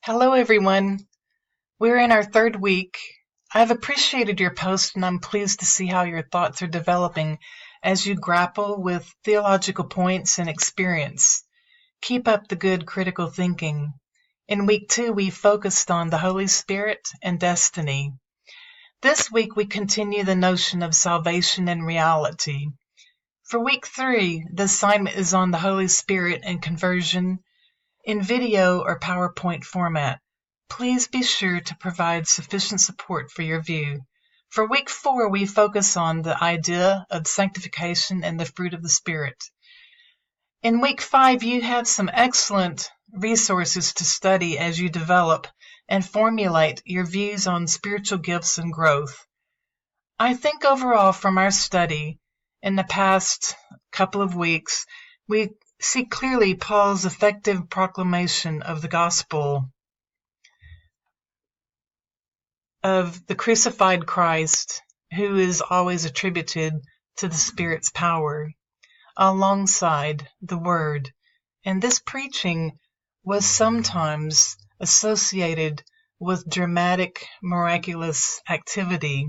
Hello, everyone. We're in our third week. I've appreciated your post, and I'm pleased to see how your thoughts are developing as you grapple with theological points and experience. Keep up the good critical thinking. In week 2, we focused on the Holy Spirit and destiny. This week, we continue the notion of salvation and reality. For week 3, the assignment is on the Holy Spirit and conversion in video or PowerPoint format. Please be sure to provide sufficient support for your view. For week 4, we focus on the idea of sanctification and the fruit of the Spirit. In week 5, you have some excellent resources to study as you develop and formulate your views on spiritual gifts and growth. I think overall from our study in the past couple of weeks, we see clearly Paul's effective proclamation of the gospel of the crucified Christ, who is always attributed to the Spirit's power, alongside the Word. And this preaching was sometimes associated with dramatic, miraculous activity.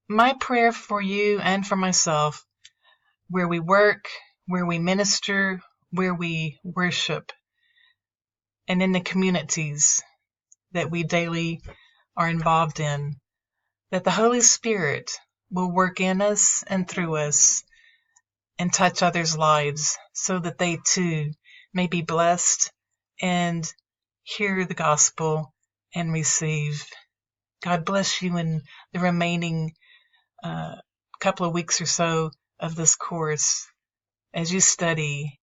My prayer for you and for myself, where we work, where we minister, where we worship, and in the communities that we daily are involved in, that the Holy Spirit will work in us and through us and touch others' lives so that they too may be blessed and hear the gospel and receive. God bless you in the remaining couple of weeks or so of this course as you study